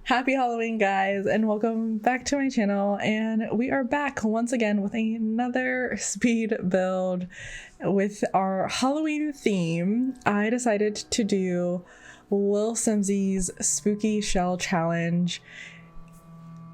Happy Halloween, guys, and welcome back to my channel. And we are back once again with another speed build with our Halloween theme. I decided to do Lil Simsie's Spooky Shell Challenge.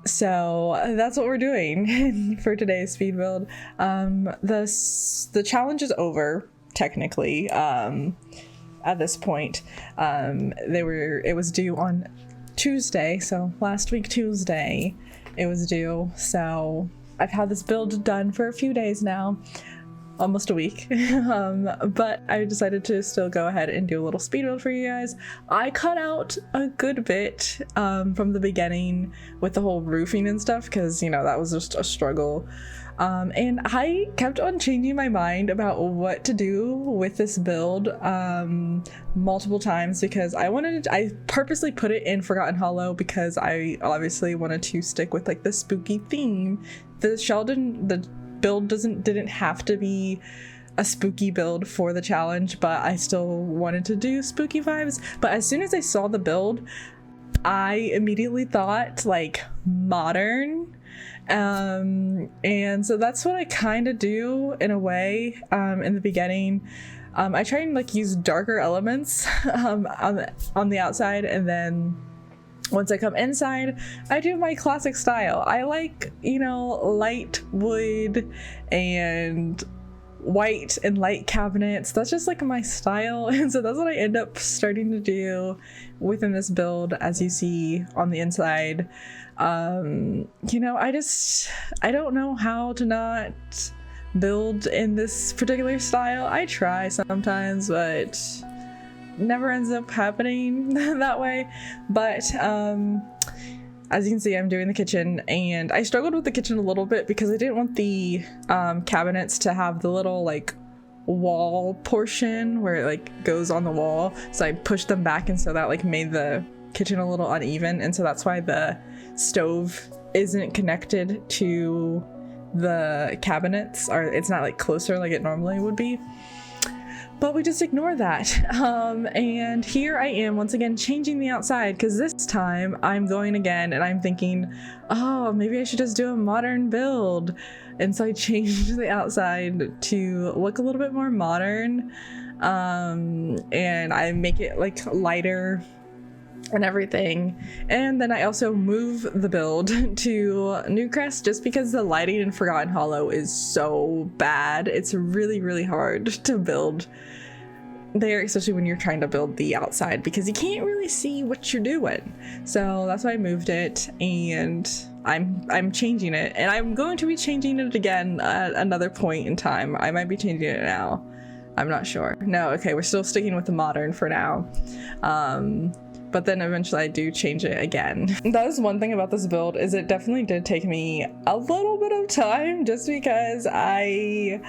So that's what we're doing for today's speed build. The challenge is over, technically, at this point. It was due on Tuesday, so last week Tuesday it was due. So I've had this build done for a few days now, almost a week. But I decided to still go ahead and do a little speed build for you guys. I cut out a good bit from the beginning with the whole roofing and stuff, because that was just a struggle. And I kept on changing my mind about what to do with this build multiple times, because I purposely put it in Forgotten Hollow because I obviously wanted to stick with like the spooky theme. The build didn't have to be a spooky build for the challenge, but I still wanted to do spooky vibes. But as soon as I saw the build, I immediately thought like modern. And so that's what I kind of do in a way in the beginning. I try and like use darker elements on the outside, and then once I come inside, I do my classic style. I like, light wood and white and light cabinets. That's just like my style, and so that's what I end up starting to do within this build, as you see on the inside. I don't know how to not build in this particular style. I try sometimes, but never ends up happening that way. But as you can see, I'm doing the kitchen, and I struggled with the kitchen a little bit because I didn't want the cabinets to have the little like wall portion where it like goes on the wall, so I pushed them back, and so that like made the kitchen a little uneven, and so that's why the stove isn't connected to the cabinets, or it's not like closer like it normally would be. But we just ignore that. And here I am once again changing the outside, because this time I'm going again and I'm thinking, oh, maybe I should just do a modern build. And so I changed the outside to look a little bit more modern, and I make it like lighter and everything. And then I also move the build to Newcrest, just because the lighting in Forgotten Hollow is so bad. It's really, really hard to build there, especially when you're trying to build the outside, because you can't really see what you're doing. So that's why I moved it, and I'm changing it, and I'm going to be changing it again at another point in time. I might be changing it now. I'm not sure. No, okay, we're still sticking with the modern for now. But then eventually I do change it again. That is one thing about this build, is it definitely did take me a little bit of time, just because I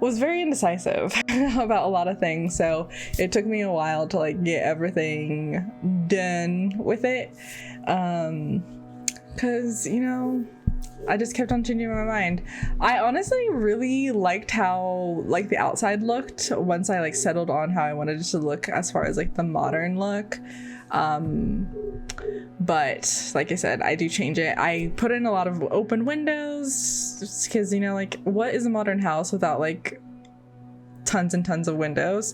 was very indecisive about a lot of things. So it took me a while to like get everything done with it. Cause I just kept on changing my mind. I honestly really liked how like the outside looked once I like settled on how I wanted it to look as far as like the modern look. But like I said, I do change it. I put in a lot of open windows, because like what is a modern house without like tons and tons of windows?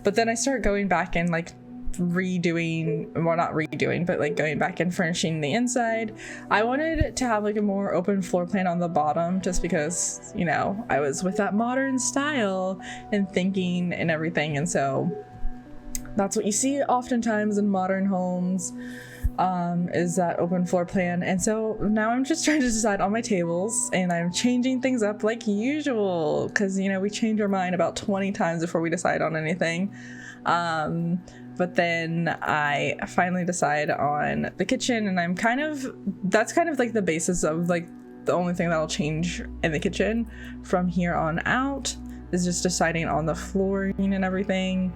But then I start going back and like redoing, well, not redoing, but like going back and furnishing the inside. I wanted it to have like a more open floor plan on the bottom, just because I was with that modern style and thinking and everything, and so that's what you see oftentimes in modern homes, is that open floor plan. And so now I'm just trying to decide on my tables, and I'm changing things up like usual, because we change our mind about 20 times before we decide on anything. But then I finally decide on the kitchen, and that's kind of like the basis of like the only thing that'll change in the kitchen from here on out, is just deciding on the flooring and everything.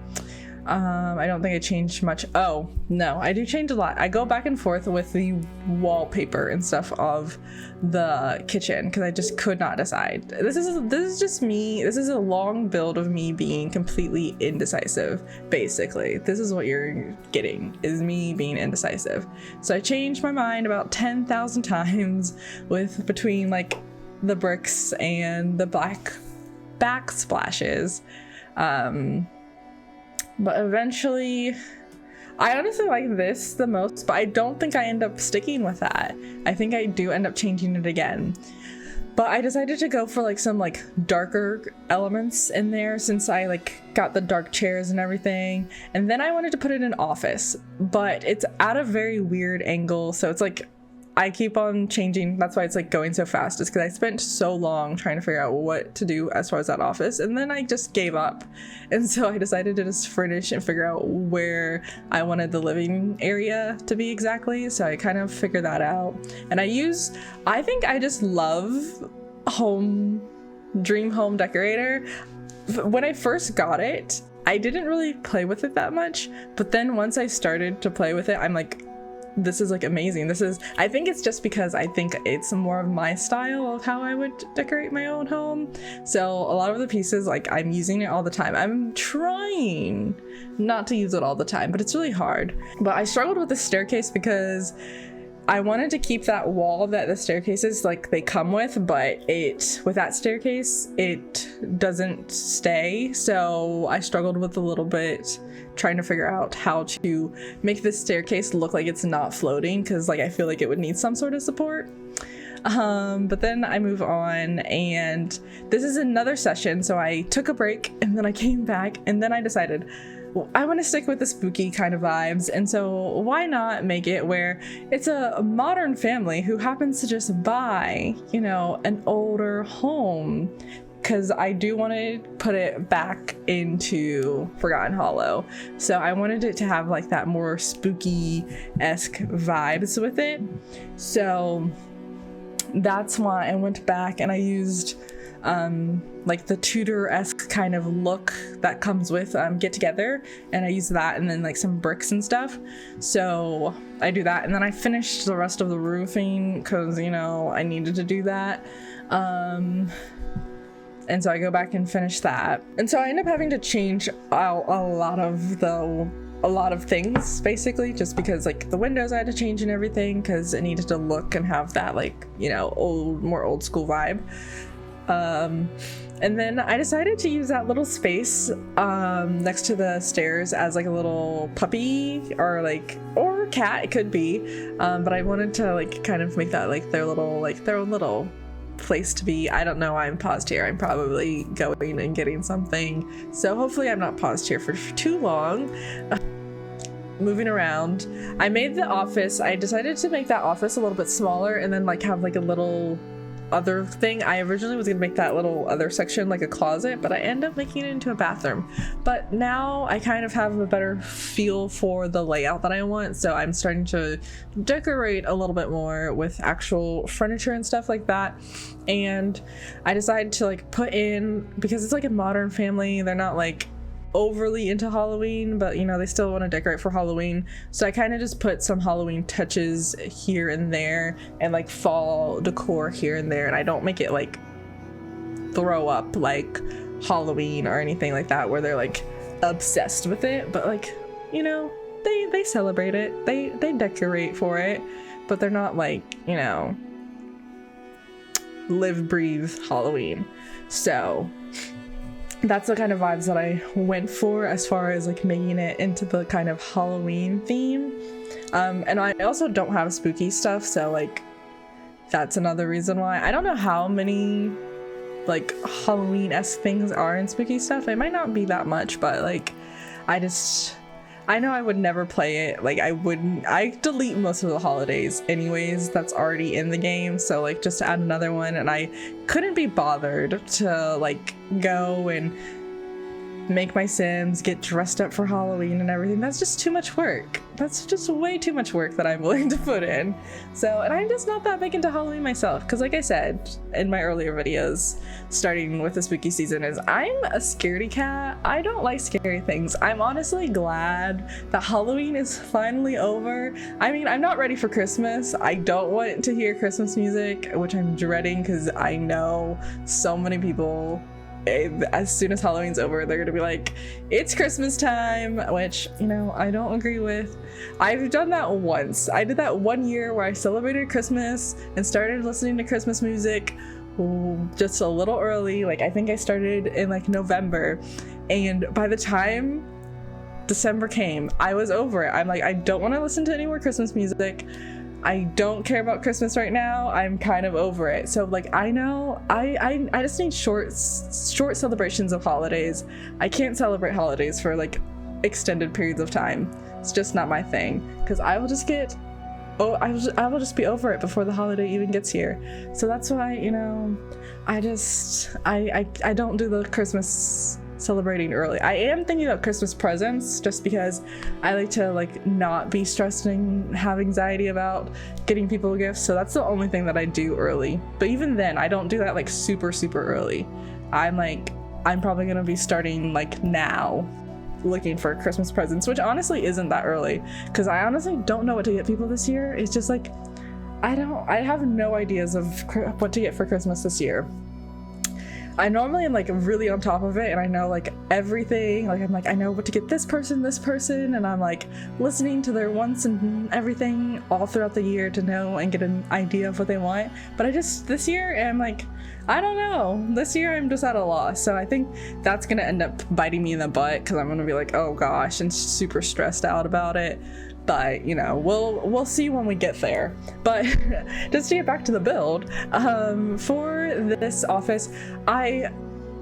I don't think I changed much. Oh, no, I do change a lot. I go back and forth with the wallpaper and stuff of the kitchen because I just could not decide. This is just me. This is a long build of me being completely indecisive, basically. This is what you're getting, is me being indecisive. So I changed my mind about 10,000 times with between like the bricks and the black backsplashes. But eventually, I honestly like this the most, but I don't think I end up sticking with that. I think I do end up changing it again. But I decided to go for like some like darker elements in there since I like got the dark chairs and everything. And then I wanted to put it in office, but it's at a very weird angle. So it's like, I keep on changing. That's why it's like going so fast, is because I spent so long trying to figure out what to do as far as that office, and then I just gave up. And so I decided to just furnish and figure out where I wanted the living area to be exactly. So I kind of figured that out. And I think I just love Dream Home Decorator. When I first got it, I didn't really play with it that much, but then once I started to play with it, I'm like, this is like amazing. I think it's just because I think it's more of my style of how I would decorate my own home. So a lot of the pieces, like I'm using it all the time. I'm trying not to use it all the time, but it's really hard. But I struggled with the staircase because I wanted to keep that wall that the staircases like they come with, but with that staircase, it doesn't stay. So I struggled with a little bit trying to figure out how to make this staircase look like it's not floating, because like I feel like it would need some sort of support. But then I move on, and this is another session. So I took a break and then I came back, and then I decided, well, I want to stick with the spooky kind of vibes, and so why not make it where it's a modern family who happens to just buy, an older home, because I do want to put it back into Forgotten Hollow. So I wanted it to have like that more spooky-esque vibes with it. So that's why I went back and I used like the Tudor-esque kind of look that comes with Get Together, and I use that, and then like some bricks and stuff. So I do that, and then I finished the rest of the roofing because I needed to do that. And so I go back and finish that, and so I end up having to change out a lot of things, basically, just because like the windows I had to change and everything because it needed to look and have that like more old school vibe. And then I decided to use that little space next to the stairs as like a little puppy or cat, it could be, but I wanted to like kind of make that like their own little place to be. I don't know, I'm paused here. I'm probably going and getting something, so hopefully I'm not paused here for too long. Moving around, I made the office. I decided to make that office a little bit smaller and then like have like a little other thing. I originally was gonna make that little other section like a closet, but I end up making it into a bathroom. But now I kind of have a better feel for the layout that I want, so I'm starting to decorate a little bit more with actual furniture and stuff like that. And I decided to like put in, because it's like a modern family, they're not like overly into Halloween, but they still want to decorate for Halloween, so I kind of just put some Halloween touches here and there and like fall decor here and there, and I don't make it like throw up like Halloween or anything like that where they're like obsessed with it, but like they celebrate it, they decorate for it, but they're not like live breathe Halloween. So that's the kind of vibes that I went for as far as like making it into the kind of Halloween theme. And I also don't have spooky stuff, so like that's another reason why. I don't know how many like Halloween-esque things are in spooky stuff. It might not be that much, but like I know I would never play it. Like I delete most of the holidays anyways that's already in the game, so like just to add another one, and I couldn't be bothered to like go and make my Sims, get dressed up for Halloween and everything. That's just too much work. That's just way too much work that I'm willing to put in. So, and I'm just not that big into Halloween myself, because like I said in my earlier videos, starting with the spooky season, is I'm a scaredy cat. I don't like scary things. I'm honestly glad that Halloween is finally over. I mean, I'm not ready for Christmas. I don't want to hear Christmas music, which I'm dreading, because I know so many people, as soon as Halloween's over, they're gonna be like, it's Christmas time, which, you know, I don't agree with. I've done that once. I did that one year where I celebrated Christmas and started listening to Christmas music just a little early. Like, I think I started in like November, and by the time December came, I was over it. I'm like, I don't want to listen to any more Christmas music. I don't care about Christmas right now. I'm kind of over it. So like, I know I just need short celebrations of holidays. I can't celebrate holidays for like extended periods of time. It's just not my thing, because I will just get, I will just be over it before the holiday even gets here. So that's why, you know, I don't do the Christmas celebrating early. I am thinking about Christmas presents, just because I like to like not be stressed and have anxiety about getting people gifts. So that's the only thing that I do early. But even then, I don't do that like super early. I'm probably gonna be starting like now looking for Christmas presents, which honestly isn't that early, because I honestly don't know what to get people this year. It's just like, I have no ideas of what to get for Christmas this year. I normally am like really on top of it, and I know like everything. Like, I'm like, I know what to get this person, and I'm like listening to their wants and everything all throughout the year to know and get an idea of what they want. But this year I'm like, I don't know. This year I'm just at a loss. So I think that's gonna end up biting me in the butt, because I'm gonna be like, oh gosh, and super stressed out about it. But you know, we'll see when we get there. But just to get back to the build, for this office, I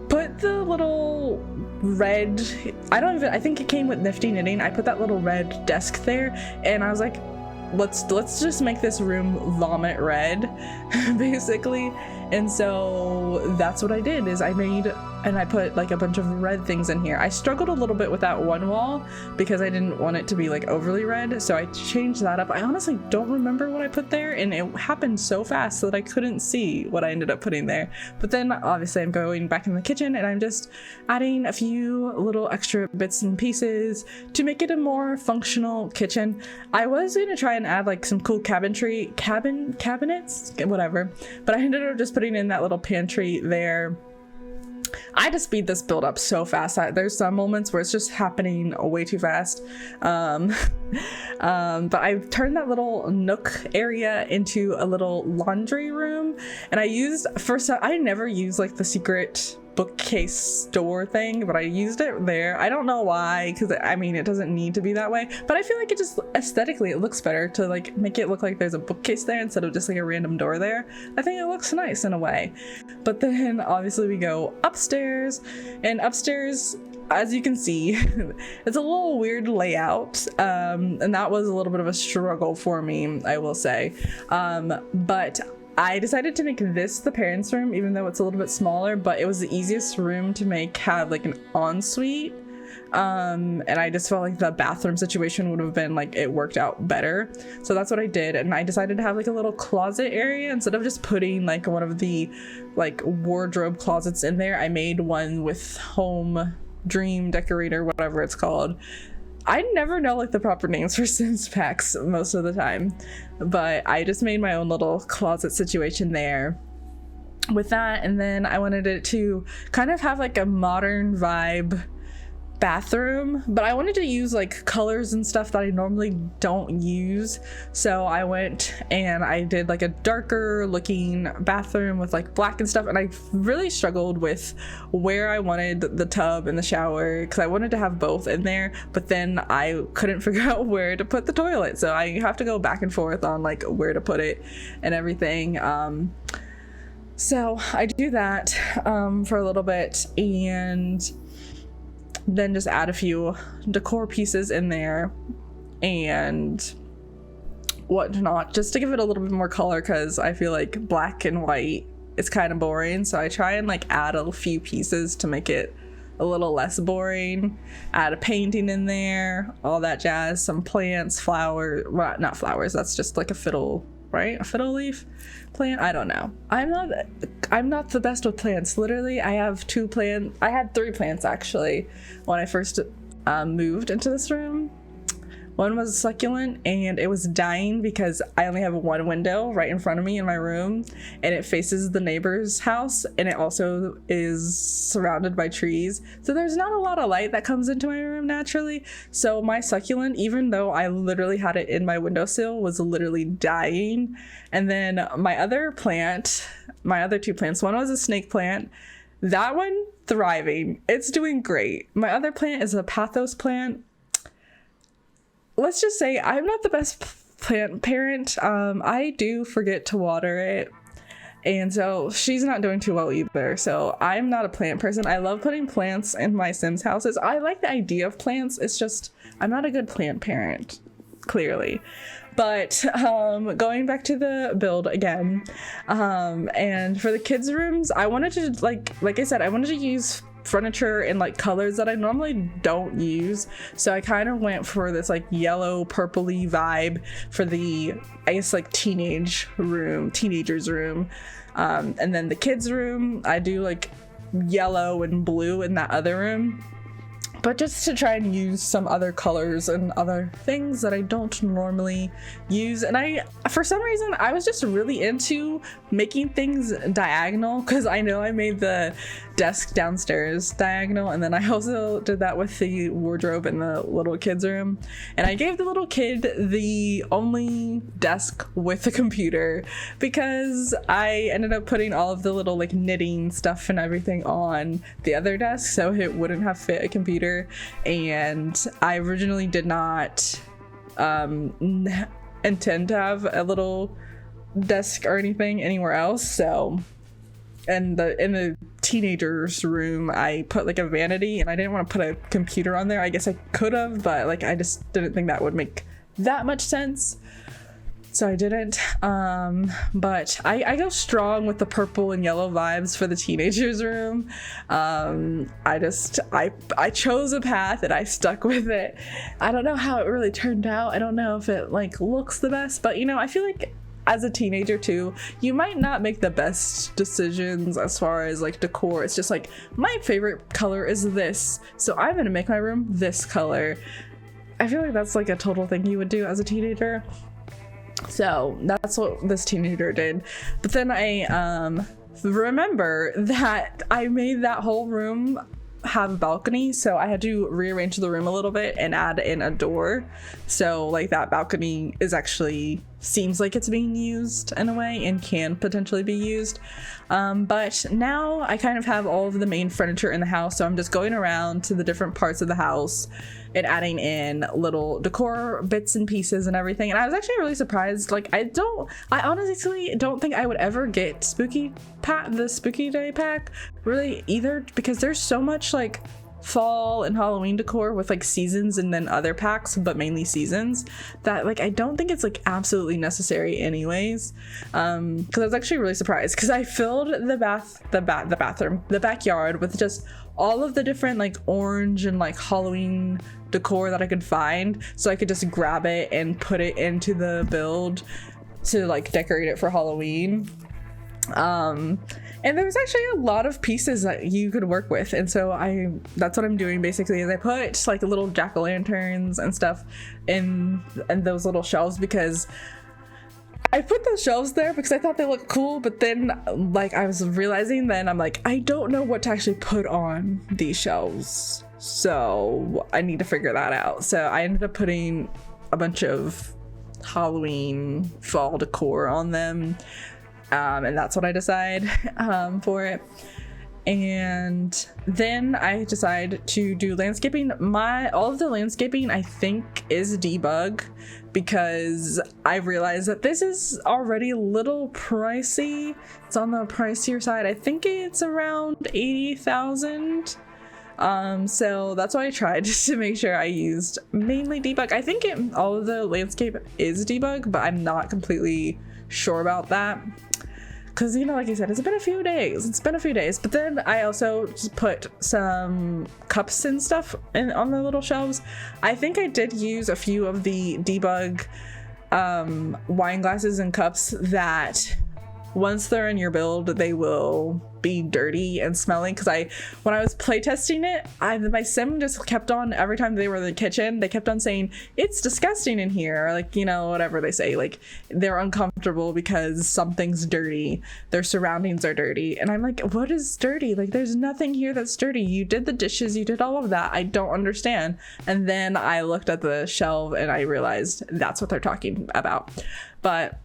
put the little red, I think it came with Nifty Knitting. I put that little red desk there, and I was like, let's just make this room vomit red, basically. And so that's what I did, is I put like a bunch of red things in here. I struggled a little bit with that one wall because I didn't want it to be like overly red, so I changed that up. I honestly don't remember what I put there, and it happened so fast that I couldn't see what I ended up putting there. But then obviously I'm going back in the kitchen, and I'm just adding a few little extra bits and pieces to make it a more functional kitchen. I was gonna try and add like some cool cabinets, whatever, but I ended up just putting in that little pantry there. I just speed this build up so fast. There's some moments where it's just happening way too fast. But I've turned that little nook area into a little laundry room, and I never use like the secret bookcase door thing, but I used it there. I don't know why, because I mean, it doesn't need to be that way, but I feel like it just aesthetically it looks better to like make it look like there's a bookcase there instead of just like a random door there. I think it looks nice in a way. But then obviously we go upstairs, and upstairs, as you can see, it's a little weird layout, and that was a little bit of a struggle for me, I will say. But I decided to make this the parents' room, even though it's a little bit smaller, but it was the easiest room to have like an ensuite. And I just felt like the bathroom situation would have been like, it worked out better. So that's what I did. And I decided to have like a little closet area instead of just putting like one of the like wardrobe closets in there. I made one with home dream decorator, whatever it's called. I never know like the proper names for Sims packs most of the time, but I just made my own little closet situation there with that. And then I wanted it to kind of have like a modern vibe bathroom, but I wanted to use like colors and stuff that I normally don't use. So I went and I did like a darker looking bathroom with like black and stuff, and I really struggled with where I wanted the tub and the shower, because I wanted to have both in there, but then I couldn't figure out where to put the toilet, so I have to go back and forth on like where to put it and everything. So I do that for a little bit, and then just add a few decor pieces in there and whatnot, just to give it a little bit more color, because I feel like black and white is kind of boring. So I try and like add a few pieces to make it a little less boring. Add a painting in there, all that jazz, some plants, flowers, well, not flowers, that's just like a fiddle, right? A fiddle leaf plant? I don't know. I'm not the best with plants. Literally, I have 2 plants. I had 3 plants actually when I first moved into this room. One was a succulent and it was dying because I only have one window right in front of me in my room, and it faces the neighbor's house, and it also is surrounded by trees. So there's not a lot of light that comes into my room naturally. So my succulent, even though I literally had it in my windowsill, was literally dying. And then my other 2 plants, one was a snake plant. That one, thriving. It's doing great. My other plant is a pathos plant. Let's just say I'm not the best plant parent. I do forget to water it, and so she's not doing too well either. So I'm not a plant person. I love putting plants in my Sims houses. I like the idea of plants. It's just I'm not a good plant parent, clearly. But going back to the build again, and for the kids' rooms, I wanted to like I said, I wanted to use furniture in like colors that I normally don't use. So I kind of went for this like yellow purpley vibe for the, I guess, like teenagers room. And then the kids room, I do like yellow and blue in that other room, but just to try and use some other colors and other things that I don't normally use. And for some reason, I was just really into making things diagonal, because I know I made the desk downstairs diagonal, and then I also did that with the wardrobe in the little kids room. And I gave the little kid the only desk with a computer, because I ended up putting all of the little like knitting stuff and everything on the other desk so it wouldn't have fit a computer. And I originally did not intend to have a little desk or anything anywhere else. So in the teenagers room, I put like a vanity, and I didn't want to put a computer on there. I guess I could have, but like I just didn't think that would make that much sense, so I didn't. But I go strong with the purple and yellow vibes for the teenagers room. I chose a path and I stuck with it. I don't know how it really turned out. I don't know if it like looks the best, but I feel like as a teenager too, you might not make the best decisions as far as like decor. It's just like, my favorite color is this, so I'm gonna make my room this color. I feel like that's like a total thing you would do as a teenager. So that's what this teenager did. But then I remember that I made that whole room have a balcony, so I had to rearrange the room a little bit and add in a door, so like that balcony is actually seems like it's being used in a way and can potentially be used. But now I kind of have all of the main furniture in the house, so I'm just going around to the different parts of the house and adding in little decor bits and pieces and everything. And I was actually really surprised. Like I honestly don't think I would ever get the spooky day pack really either, because there's so much like fall and Halloween decor with like seasons and then other packs, but mainly seasons, that like I don't think it's like absolutely necessary anyways. Because I was actually really surprised, because I filled the backyard with just all of the different like orange and like Halloween decor that I could find, so I could just grab it and put it into the build to like decorate it for Halloween. And there was actually a lot of pieces that you could work with, and so that's what I'm doing basically, is I put like little jack-o'-lanterns and stuff in those little shelves, because I put those shelves there because I thought they looked cool, but then like I was realizing then I'm like, I don't know what to actually put on these shelves, so I need to figure that out. So I ended up putting a bunch of Halloween fall decor on them. And that's what I decide for it. And then I decide to do landscaping. All of the landscaping I think is debug, because I realized that this is already a little pricey. It's on the pricier side. I think it's around 80,000. So that's why I tried, just to make sure I used mainly debug. I think all of the landscape is debug, but I'm not completely sure about that. because, you know, like I said, it's been a few days. But then I also just put some cups and stuff on the little shelves. I think I did use a few of the debug wine glasses and cups that once they're in your build, they will be dirty and smelling. Because when I was playtesting it, my sim just kept on, every time they were in the kitchen, they kept on saying, it's disgusting in here, or like, you know, whatever they say, like they're uncomfortable because something's dirty, their surroundings are dirty. And I'm like, what is dirty? Like, there's nothing here that's dirty. You did the dishes, you did all of that. I don't understand. And then I looked at the shelf and I realized that's what they're talking about. But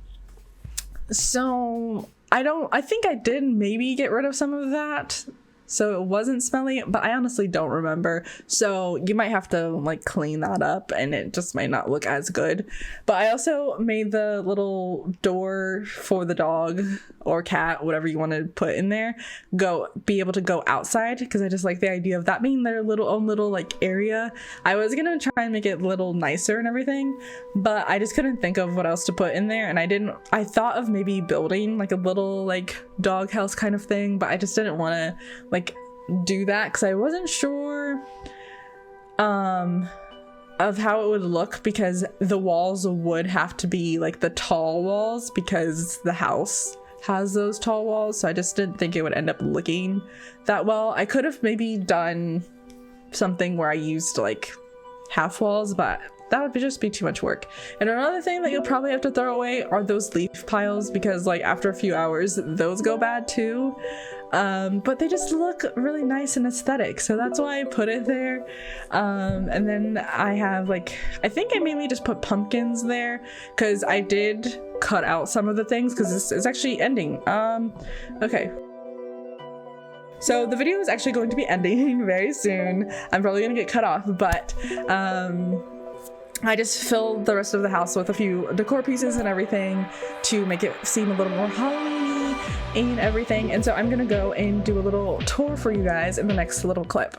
so I think I did maybe get rid of some of that, so it wasn't smelly, but I honestly don't remember. So you might have to like clean that up and it just might not look as good. But I also made the little door for the dog or cat, whatever you want to put in there, be able to go outside, because I just like the idea of that being their own little like area. I was gonna try and make it a little nicer and everything, but I just couldn't think of what else to put in there. And I thought of maybe building like a little like dog house kind of thing, but I just didn't want to like do that because I wasn't sure of how it would look, because the walls would have to be like the tall walls because the house has those tall walls. So I just didn't think it would end up looking that well. I could have maybe done something where I used like half walls, but that would just be too much work. And another thing that you'll probably have to throw away are those leaf piles, because like after a few hours those go bad too. But they just look really nice and aesthetic, so that's why I put it there. And then I have like, I think I mainly just put pumpkins there because I did cut out some of the things because this is actually ending. Okay, so the video is actually going to be ending very soon. I'm probably gonna get cut off, but I just filled the rest of the house with a few decor pieces and everything to make it seem a little more Halloween-y and everything. And so I'm gonna go and do a little tour for you guys in the next little clip.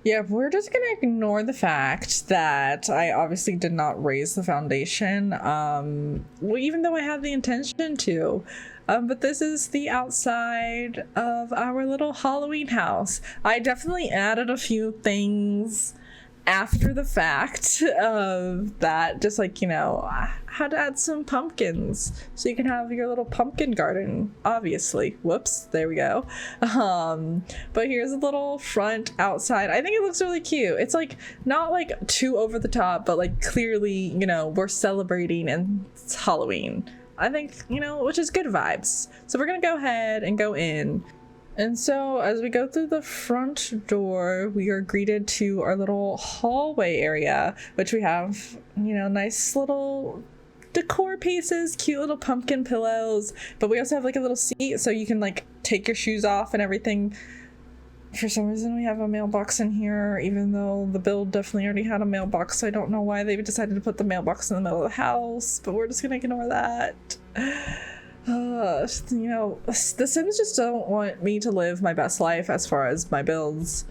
Yeah, we're just gonna ignore the fact that I obviously did not raise the foundation, well, even though I had the intention to. But this is the outside of our little Halloween house. I definitely added a few things after the fact of that, just like, you know, how to add some pumpkins so you can have your little pumpkin garden, obviously. Whoops, there we go. But here's a little front outside. I think it looks really cute. It's like not like too over the top, but like clearly, you know, we're celebrating and it's Halloween. I think, you know, which is good vibes. So we're gonna go ahead and go in. And so as we go through the front door, we are greeted to our little hallway area, which we have, you know, nice little decor pieces, cute little pumpkin pillows, but we also have like a little seat so you can like take your shoes off and everything. For some reason we have a mailbox in here, even though the build definitely already had a mailbox. So I don't know why they decided to put the mailbox in the middle of the house, but we're just gonna ignore that. You know, the Sims just don't want me to live my best life as far as my builds.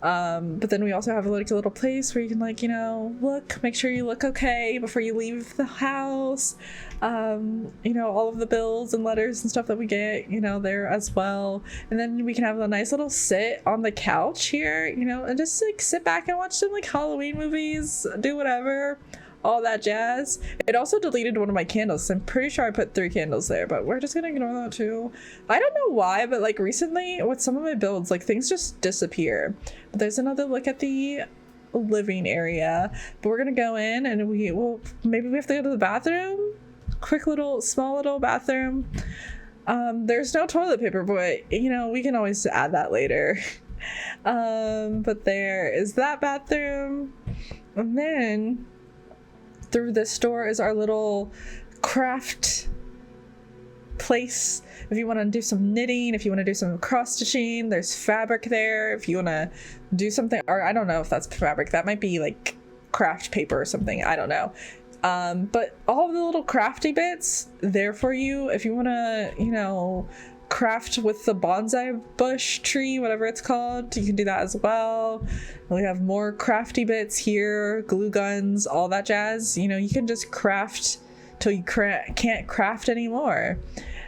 But then we also have like a little place where you can like, you know, make sure you look okay before you leave the house. You know, all of the bills and letters and stuff that we get, you know, there as well. And then we can have a nice little sit on the couch here, you know, and just like sit back and watch some like Halloween movies, do whatever. All that jazz. It also deleted one of my candles, so I'm pretty sure I put 3 candles there, but we're just gonna ignore that too. I don't know why, but like recently with some of my builds, like things just disappear. But there's another look at the living area, but we're gonna go in and maybe we have to go to the bathroom. Quick little small little bathroom. There's no toilet paper, but you know, we can always add that later. But there is that bathroom, and then through this door is our little craft place. If you want to do some knitting, if you want to do some cross stitching, there's fabric there. If you want to do something, or I don't know if that's fabric, that might be like craft paper or something, I don't know. But all of the little crafty bits there for you if you want to, you know, craft with the bonsai bush tree, whatever it's called, you can do that as well. We have more crafty bits here, glue guns, all that jazz. You know, you can just craft till you can't craft anymore.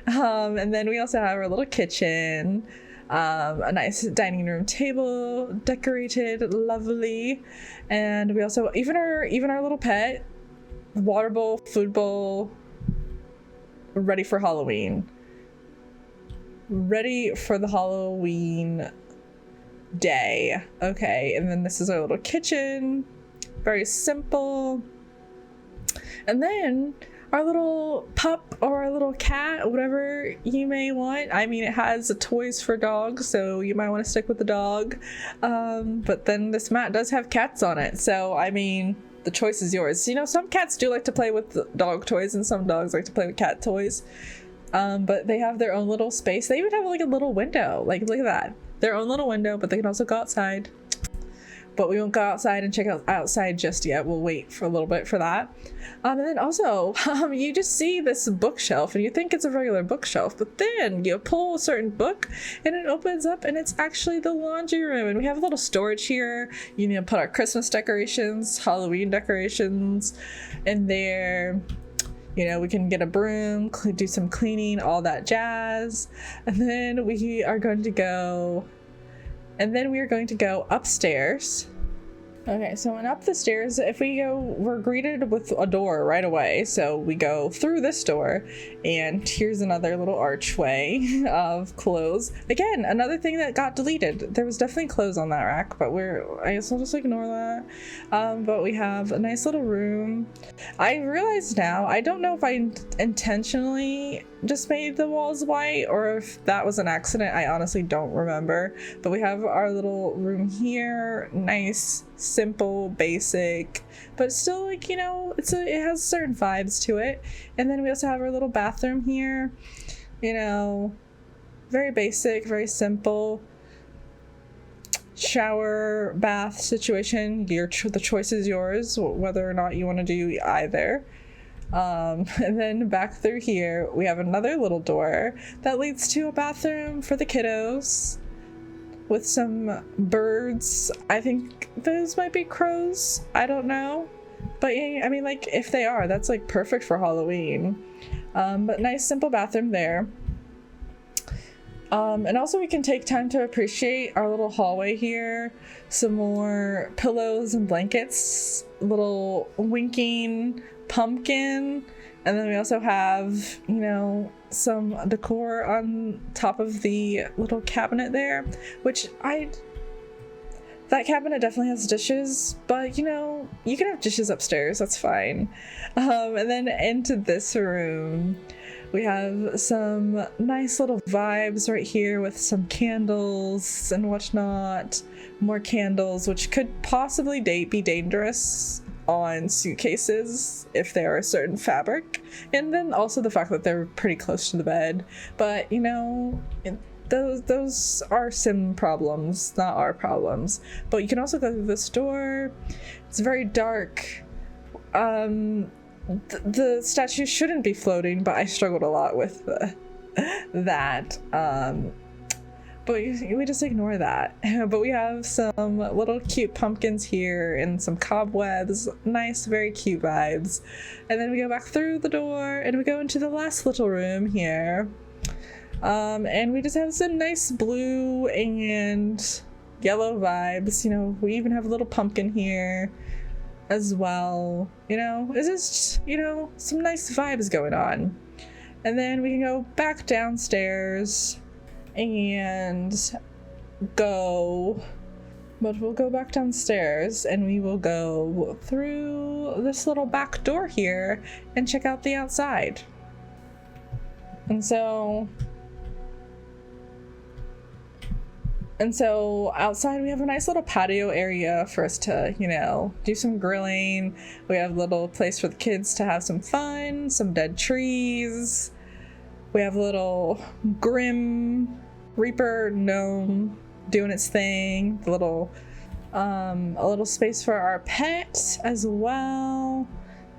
And then we also have our little kitchen, a nice dining room table, decorated, lovely. And we also, even our little pet, water bowl, food bowl, ready for Halloween. Ready for the Halloween day. Okay, and then this is our little kitchen. Very simple. And then our little pup or our little cat, whatever you may want. I mean, it has toys for dogs, so you might want to stick with the dog. But then this mat does have cats on it, so I mean, the choice is yours. You know, some cats do like to play with dog toys and some dogs like to play with cat toys. But they have their own little space. They even have like a little window. Like, look at that. Their own little window, but they can also go outside. But we won't go outside and check out outside just yet. We'll wait for a little bit for that. And then also, you just see this bookshelf and you think it's a regular bookshelf, but then you pull a certain book and it opens up and it's actually the laundry room. And we have a little storage here. You need to put our Christmas decorations, Halloween decorations in there. You know, we can get a broom, do some cleaning, all that jazz. And then we are going to go upstairs. Okay, so when up the stairs, if we go, we're greeted with a door right away. So we go through this door, and here's another little archway of clothes. Again, another thing that got deleted. There was definitely clothes on that rack, but I guess I'll just ignore that. But we have a nice little room. I realize now, I don't know if I intentionally just made the walls white or if that was an accident. I honestly don't remember. But we have our little room here. Nice, simple, basic, but still, like, you know, it has certain vibes to it. And then we also have our little bathroom here. You know, very basic, very simple. Shower, bath situation. The choice is yours, whether or not you want to do either. And then back through here, we have another little door that leads to a bathroom for the kiddos with some birds. I think those might be crows. I don't know. But yeah, I mean, like, if they are, that's like perfect for Halloween. But nice, simple bathroom there. And also we can take time to appreciate our little hallway here. Some more pillows and blankets, little winking pumpkin, and then we also have, you know, some decor on top of the little cabinet there, which that cabinet definitely has dishes, but you know, you can have dishes upstairs, that's fine. And then into this room, we have some nice little vibes right here with some candles and whatnot. More candles, which could possibly be dangerous on suitcases if they are a certain fabric, and then also the fact that they're pretty close to the bed. But you know, those are sim problems, not our problems. But you can also go through this door. It's very dark. The statue shouldn't be floating, but I struggled a lot with that. But we just ignore that. But we have some little cute pumpkins here and some cobwebs. Nice, very cute vibes. And then we go back through the door and we go into the last little room here. And we just have some nice blue and yellow vibes. You know, we even have a little pumpkin here as well. You know, it's just, you know, some nice vibes going on. And then we can go back downstairs and we'll go back downstairs and we will go through this little back door here and check out the outside. And so outside we have a nice little patio area for us to, you know, do some grilling. We have a little place for the kids to have some fun, some dead trees. We have a little Grim Reaper gnome doing its thing. A little space for our pet as well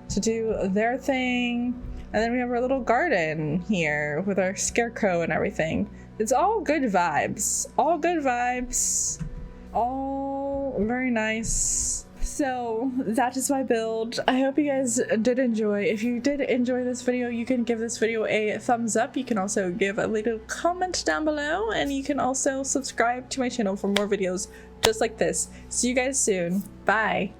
to do their thing. And then we have our little garden here with our scarecrow and everything. It's all good vibes. All good vibes. All very nice. So that is my build. I hope you guys did enjoy. If you did enjoy this video, you can give this video a thumbs up. You can also give a little comment down below, and you can also subscribe to my channel for more videos just like this. See you guys soon. Bye.